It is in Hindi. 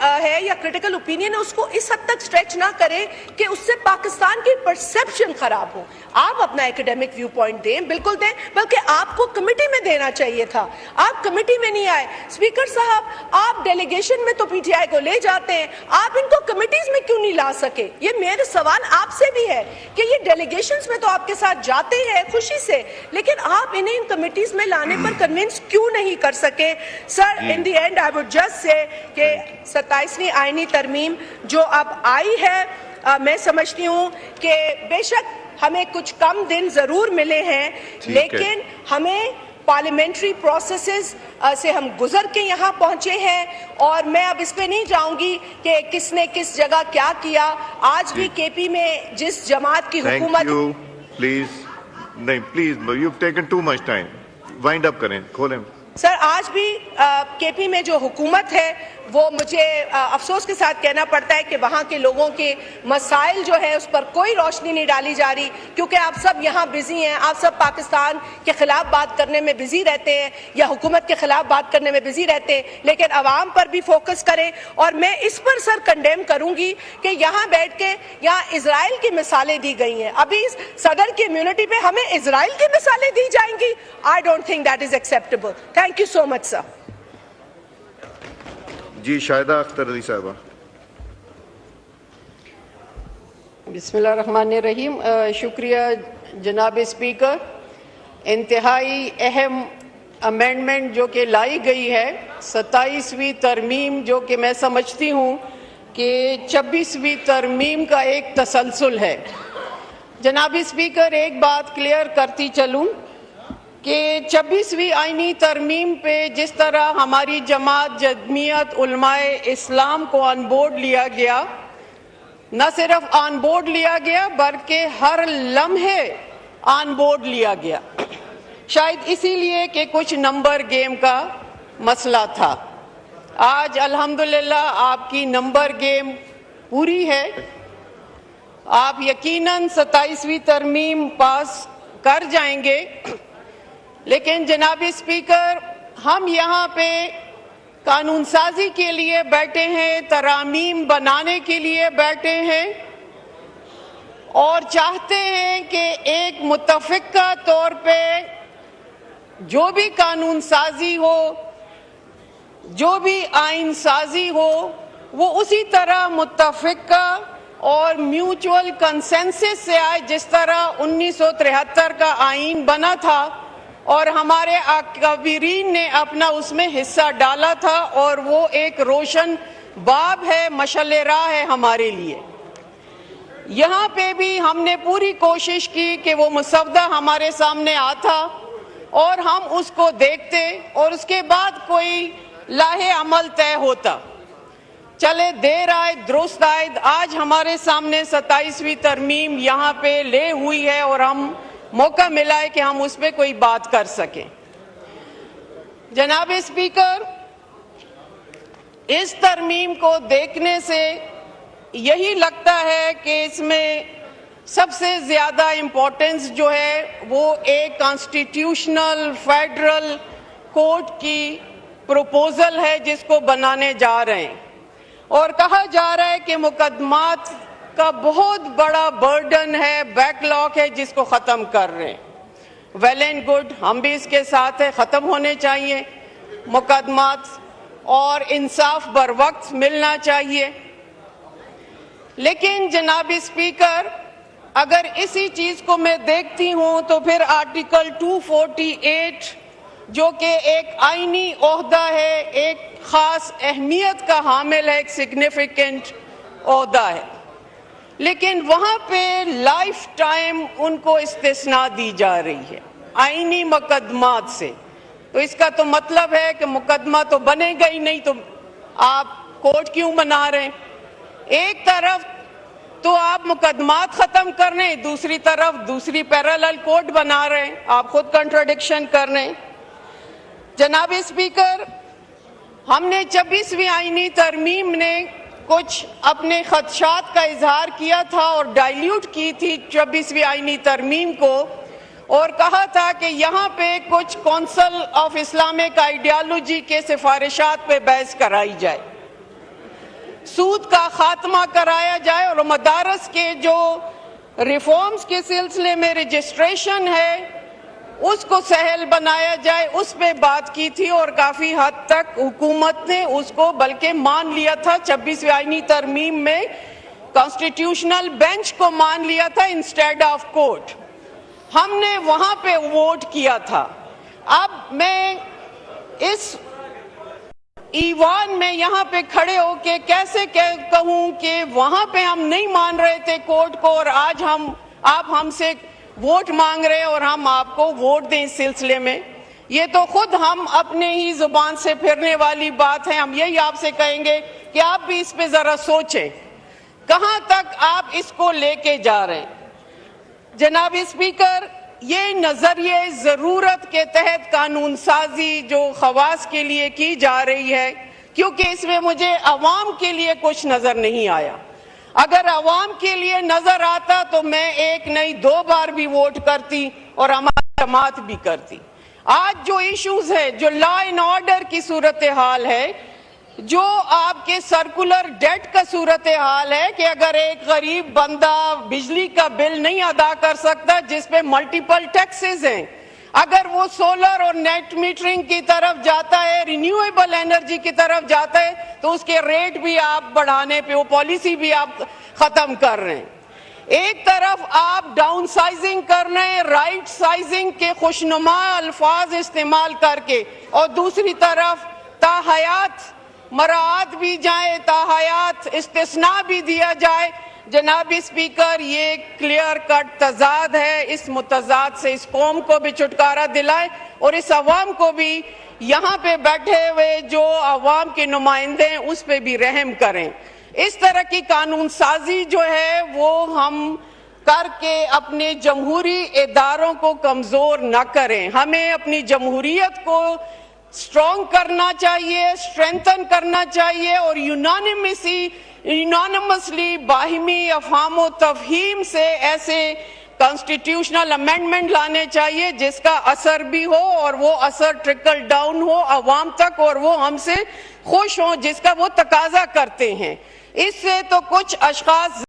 है या क्रिटिकल ओपिनियन है उसको इस हद तक स्ट्रेच ना करें कि उससे पाकिस्तान की परसेप्शन खराब हो। आप अपना एकेडमिक व्यू पॉइंट दें, बिल्कुल दें, बल्कि आपको कमेटी में देना चाहिए था। आप कमेटी में नहीं आए। स्पीकर साहब, आप डेलीगेशन में तो पीटीआई को ले जाते हैं, आप इनको कमेटीज में क्यों नहीं ला सके? ये मेरा सवाल आपसे भी है कि ये डेलीगेशंस में तो आपके साथ जाते हैं खुशी से, लेकिन आप इन्हें इन कमेटीज में लाने पर कन्विंस क्यों नहीं कर सके? Sir, in the and I would just say कि 27वीं आईनी तरमीम जो अब आई है, मैं समझती हूँ कि बेशक हमें कुछ कम दिन जरूर मिले हैं, लेकिन हमें पार्लियामेंट्री प्रोसेसेस से हम गुजर के यहाँ पहुंचे हैं और मैं अब इस पे नहीं जाऊंगी कि किसने किस जगह क्या किया। आज भी केपी में जिस जमात की हुकूमत, प्लीज नहीं, please you taken too much time, wind up करें, खोलें। सर, आज भी केपी में जो हुकूमत है वो मुझे अफसोस के साथ कहना पड़ता है कि वहाँ के लोगों के मसाइल जो है उस पर कोई रोशनी नहीं डाली जा रही, क्योंकि आप सब यहाँ बिजी हैं, आप सब पाकिस्तान के खिलाफ बात करने में बिजी रहते हैं या हुकूमत के खिलाफ बात करने में बिजी रहते हैं, लेकिन अवाम पर भी फोकस करें। और मैं इस पर सर कंडेम करूंगी कि यहाँ बैठ के यहाँ इसराइल की मिसालें दी गई हैं, अभी सदर की इम्यूनिटी पे हमें इसराइल की मिसालें दी जाएंगी। I don't think that is acceptable. Thank you so much sir. जी, शाहिदा अख्तर अली साहबा। बिस्मिल्लाहिर्रहमानिर्रहीम। शुक्रिया जनाब स्पीकर। इंतहाई अहम अमेंडमेंट जो कि लाई गई है, 27वीं तरमीम, जो कि मैं समझती हूँ कि 26वीं तरमीम का एक तसलसल है। जनाब स्पीकर, एक बात क्लियर करती चलूँ कि 26वीं आईनी तरमीम पे जिस तरह हमारी जमात जमीयत उलमाए इस्लाम को ऑन बोर्ड लिया गया, न सिर्फ ऑन बोर्ड लिया गया बल्कि हर लम्हे ऑन बोर्ड लिया गया, शायद इसीलिए कि कुछ नंबर गेम का मसला था। आज अल्हम्दुलिल्लाह आपकी नंबर गेम पूरी है, आप यकीनन 27वीं तरमीम पास कर जाएंगे। लेकिन जनाब स्पीकर, हम यहाँ पे कानून साजी के लिए बैठे हैं, तरामीम बनाने के लिए बैठे हैं और चाहते हैं कि एक मुत्तफ़िक़ा तौर पे जो भी कानून साजी हो, जो भी आइन साजी हो, वो उसी तरह मुत्तफ़िक़ा और म्यूचुअल कंसेंसस से आए जिस तरह 1973 का आइन बना था और हमारे अकाबिरीन ने अपना उसमें हिस्सा डाला था, और वो एक रोशन बाब है, मशअल राह है हमारे लिए। यहाँ पे भी हमने पूरी कोशिश की कि वो मसवदा हमारे सामने आता और हम उसको देखते और उसके बाद कोई लाहे अमल तय होता। चले देर आए दुरुस्त आए, आज हमारे सामने 27वीं तरमीम यहाँ पे ले हुई है और हम मौका मिला है कि हम उस पर कोई बात कर सकें। जनाब स्पीकर, इस तरमीम को देखने से यही लगता है कि इसमें सबसे ज़्यादा इम्पोर्टेंस जो है वो एक कॉन्स्टिट्यूशनल फेडरल कोर्ट की प्रपोजल है जिसको बनाने जा रहे हैं, और कहा जा रहा है कि मुकदमात का बहुत बड़ा बर्डन है, बैकलॉग है जिसको ख़त्म कर रहे हैं। वेल एंड गुड, हम भी इसके साथ है, ख़त्म होने चाहिए मुकदमात और इंसाफ बर वक्त मिलना चाहिए। लेकिन जनाब स्पीकर, अगर इसी चीज़ को मैं देखती हूँ तो फिर आर्टिकल 248 जो कि एक आईनी ओहदा है, एक ख़ास अहमियत का हामिल है, एक सिग्निफिकेंट ओहदा है, लेकिन वहाँ पे लाइफ टाइम उनको इस्तिस्ना दी जा रही है आईनी मुकदमात से। तो इसका तो मतलब है कि मुकदमा तो बनेगा ही नहीं, तो आप कोर्ट क्यों बना रहे हैं? एक तरफ तो आप मुकदमात ख़त्म कर रहे हैं, दूसरी तरफ दूसरी पैरेलल कोर्ट बना रहे हैं, आप खुद कंट्राडिक्शन कर रहे हैं। जनाब स्पीकर, हमने 26वीं आईनी तरमीम ने कुछ अपने खदशात का इजहार किया था और डाइल्यूट की थी 26वीं आईनी तरमीम को, और कहा था कि यहाँ पे कुछ काउंसिल ऑफ इस्लामिक आइडियालॉजी के सिफारिशात पे बहस कराई जाए। सूद का खात्मा कराया जाए और मदारस के जो रिफॉर्म्स के सिलसिले में रजिस्ट्रेशन है उसको सहल बनाया जाए, उस पे बात की थी और काफी हद तक हुकूमत ने उसको बल्कि मान लिया था। 26वीं आईनी तरमीम में कॉन्स्टिट्यूशनल बेंच को मान लिया था इंस्टेड ऑफ कोर्ट। हमने वहां पे वोट किया था। अब मैं इस ईवान में यहाँ पे खड़े होके कैसे कहूं कि वहां पे हम नहीं मान रहे थे कोर्ट को और आज आप हमसे वोट मांग रहे हैं और हम आपको वोट दें इस सिलसिले में। ये तो खुद हम अपने ही जुबान से फिरने वाली बात है। हम यही आपसे कहेंगे कि आप भी इस पे जरा सोचें, कहां तक आप इसको लेके जा रहे हैं। जनाब स्पीकर, ये नजरिए जरूरत के तहत कानून साजी जो खवास के लिए की जा रही है, क्योंकि इसमें मुझे अवाम के लिए कुछ नजर नहीं आया। अगर अवाम के लिए नजर आता तो मैं एक नहीं 2 बार भी वोट करती और हमारी जमात भी करती। आज जो इश्यूज है, जो लॉ एंड ऑर्डर की सूरत हाल है, जो आपके सर्कुलर डेट का सूरत हाल है कि अगर एक गरीब बंदा बिजली का बिल नहीं अदा कर सकता जिसपे मल्टीपल टैक्सेस हैं, अगर वो सोलर और नेट मीटरिंग की तरफ जाता है, रिन्यूएबल एनर्जी की तरफ जाता है, तो उसके रेट भी आप बढ़ाने पे, वो पॉलिसी भी आप खत्म कर रहे हैं। एक तरफ आप डाउन साइजिंग कर रहे हैं, राइट साइजिंग के खुशनुमा अल्फाज इस्तेमाल करके, और दूसरी तरफ ताहयात मराआत भी जाए, ताहयात इस्तिस्ना भी दिया जाए। जनाब स्पीकर, ये क्लियर कट तजाद है। इस मुतजाद से इस कौम को भी छुटकारा दिलाए और इस अवाम को भी, यहाँ पे बैठे हुए जो अवाम के नुमाइंदे हैं उस पे भी रहम करें। इस तरह की कानून साजी जो है वो हम करके अपने जमहूरी इदारों को कमजोर न करें। हमें अपनी जमहूरियत को स्ट्रॉन्ग करना चाहिए, स्ट्रेंथन करना चाहिए और यूनानिमसली बाहिमी अफहाम व तफहीम से ऐसे कॉन्स्टिट्यूशनल अमेंडमेंट लाने चाहिए जिसका असर भी हो और वो असर ट्रिकल डाउन हो अवाम तक और वो हमसे खुश हो, जिसका वो तकाजा करते हैं। इससे तो कुछ अशखास